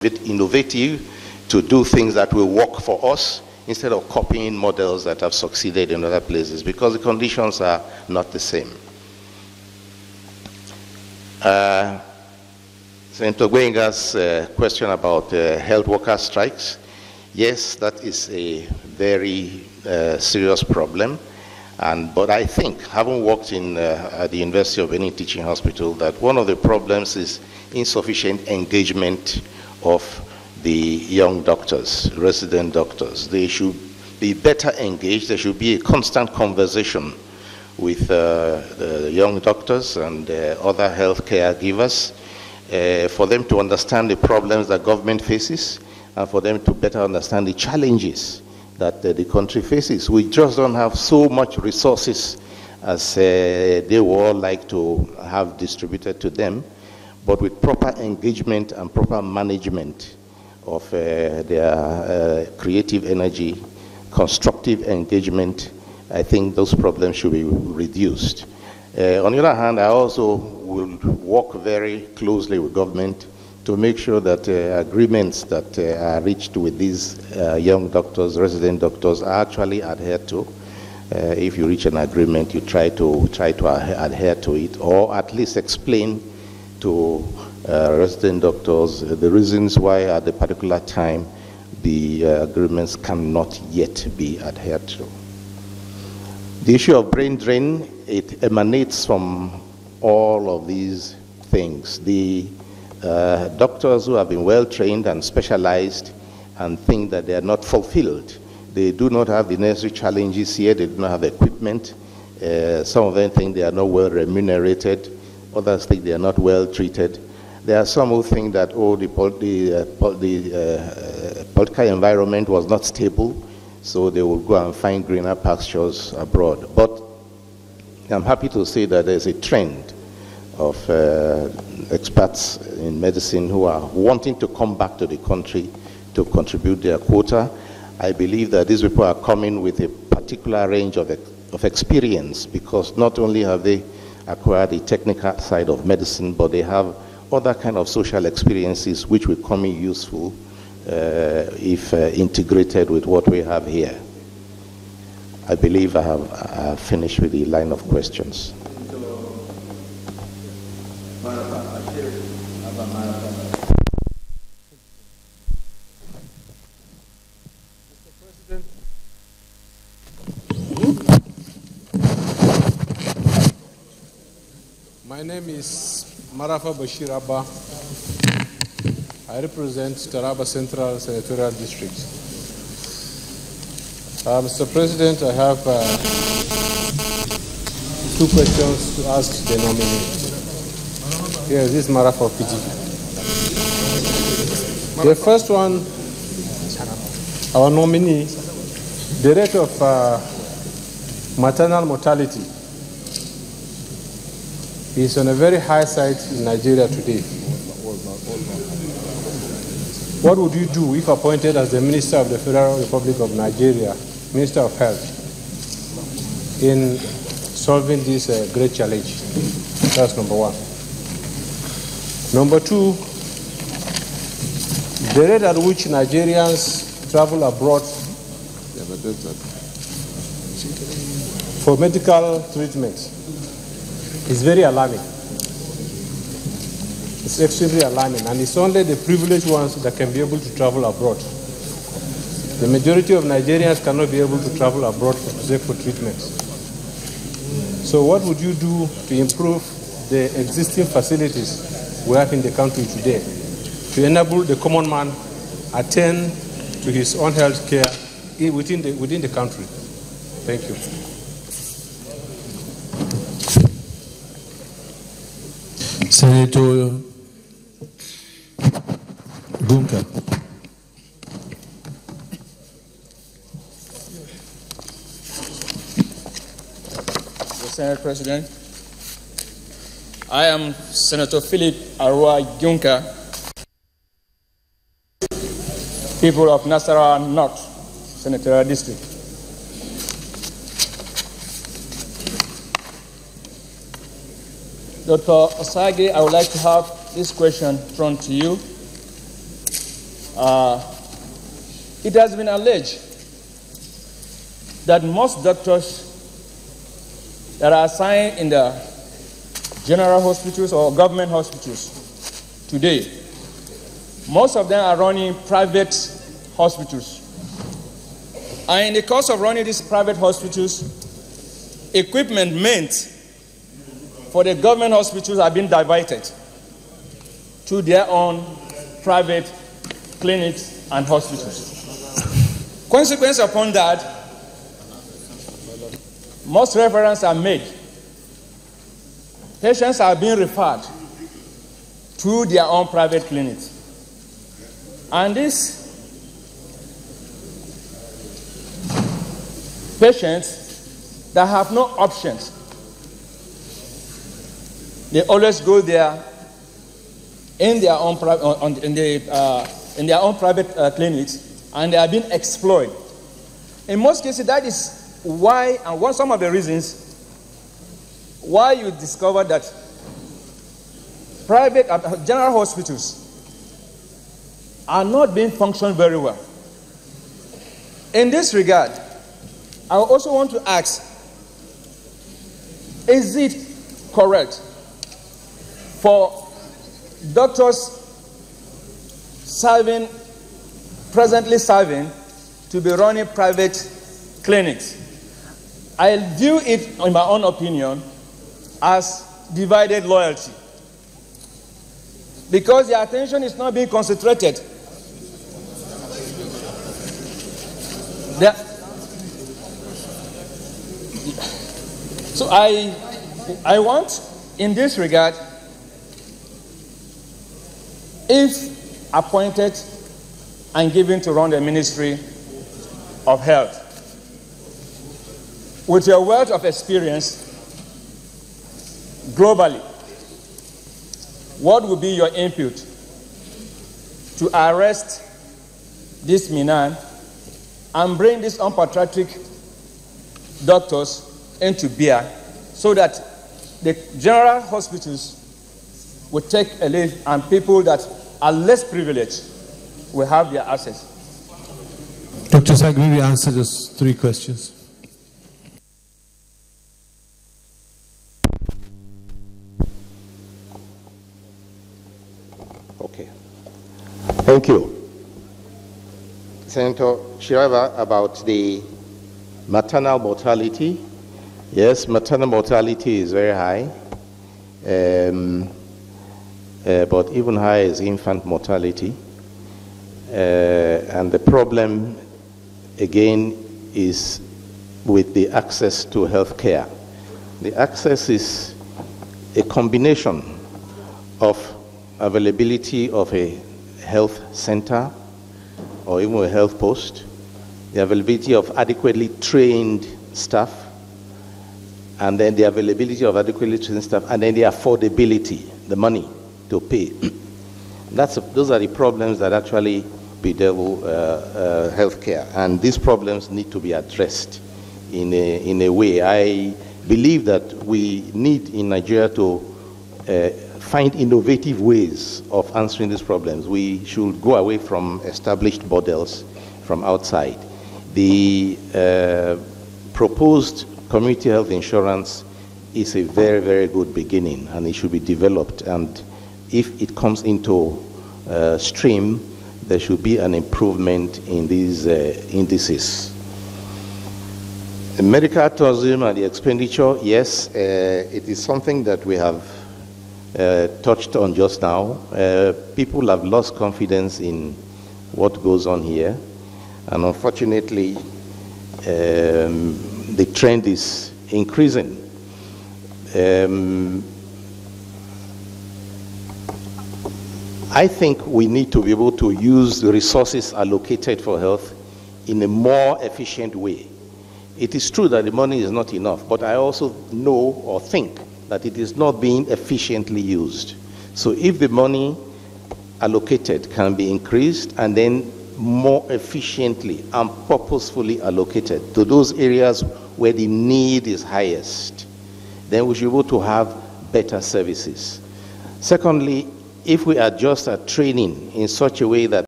bit innovative, to do things that will work for us, instead of copying models that have succeeded in other places, because the conditions are not the same. Senator Gwenga's question about health worker strikes, yes, that is a very serious problem. But I think, having worked at the University of Benin Teaching Hospital, that one of the problems is insufficient engagement of the young doctors, resident doctors. They should be better engaged. There should be a constant conversation with the young doctors and other healthcare givers for them to understand the problems that government faces and for them to better understand the challenges that the country faces. We just don't have so much resources as they would all like to have distributed to them, but with proper engagement and proper management of their creative energy, constructive engagement, I think those problems should be reduced. On the other hand, I also will work very closely with government to make sure that agreements that are reached with these young doctors, resident doctors, are actually adhered to. If you reach an agreement, you try to adhere to it, or at least explain to resident doctors the reasons why at a particular time the agreements cannot yet be adhered to. The issue of brain drain, it emanates from all of these things. The doctors who have been well trained and specialized and think that they are not fulfilled. They do not have the necessary challenges here. They do not have equipment. Some of them think they are not well remunerated. Others think they are not well treated. There are some who think that, oh, the political environment was not stable, so they will go and find greener pastures abroad. But I'm happy to say that there's a trend of experts in medicine who are wanting to come back to the country to contribute their quota. I believe that these people are coming with a particular range of experience, because not only have they acquired the technical side of medicine, but they have other kind of social experiences which will come in useful if integrated with what we have here. I believe I have finished with the line of questions. My name is Marafa Bashir Abba. I represent Taraba Central Senatorial District. Mr. President, I have 2 questions to ask the nominee. Here, this is Marafa PG. The first one, our nominee, the rate of maternal mortality is on a very high side in Nigeria today. What would you do if appointed as the Minister of the Federal Republic of Nigeria, Minister of Health, in solving this great challenge? That's number one. Number two, the rate at which Nigerians travel abroad for medical treatment is very alarming. It's extremely alarming, and it's only the privileged ones that can be able to travel abroad. The majority of Nigerians cannot be able to travel abroad for treatment. So what would you do to improve the existing facilities we have in the country today to enable the common man attend to his own health care within the country? Thank you. Senator Bunka. Senate President, I am Senator Philip Arua Gunka, people of Nasarawa North Senatorial District. Dr. Osagie, I would like to have this question thrown to you. it has been alleged that most doctors that are assigned in the general hospitals or government hospitals today, most of them are running private hospitals. And in the course of running these private hospitals, equipment meant for the government hospitals have been diverted to their own private clinics and hospitals. Consequence upon that, most referrals are made. Patients are being referred to their own private clinics. And these patients that have no options, they always go there in their own private clinics, and they are being exploited. In most cases, that is why, and some of the reasons why you discover that private general hospitals are not being functioned very well. In this regard, I also want to ask, is it correct for doctors presently serving to be running private clinics? I view it, in my own opinion, as divided loyalty, because their attention is not being concentrated. So I want, in this regard, if appointed and given to run the Ministry of Health, with your wealth of experience globally, what would be your input to arrest this Minan and bring these unpatriotic doctors into bear, so that the general hospitals will take a lead and people that are less privileged will have their access? Dr. Osagie, we answer those 3 questions. Okay. Thank you. Senator Shirava, about the maternal mortality. Yes, maternal mortality is very high, but even higher is infant mortality. And the problem, again, is with the access to health care. The access is a combination of availability of a health center or even a health post, the availability of adequately trained staff, and then the availability of adequately trained staff, and then the affordability, the money to pay. Those are the problems that actually bedevil healthcare, and these problems need to be addressed in a way. I believe that we need in Nigeria to find innovative ways of answering these problems. We should go away from established models from outside. The proposed community health insurance is a very, very good beginning, and it should be developed. And if it comes into stream, there should be an improvement in these indices. The medical tourism and the expenditure, yes, it is something that we have touched on just now. People have lost confidence in what goes on here, and unfortunately, the trend is increasing. I think we need to be able to use the resources allocated for health in a more efficient way. It is true that the money is not enough, but I also know or think that it is not being efficiently used. So if the money allocated can be increased and then more efficiently and purposefully allocated to those areas where the need is highest, then we should be able to have better services. Secondly, if we adjust our training in such a way that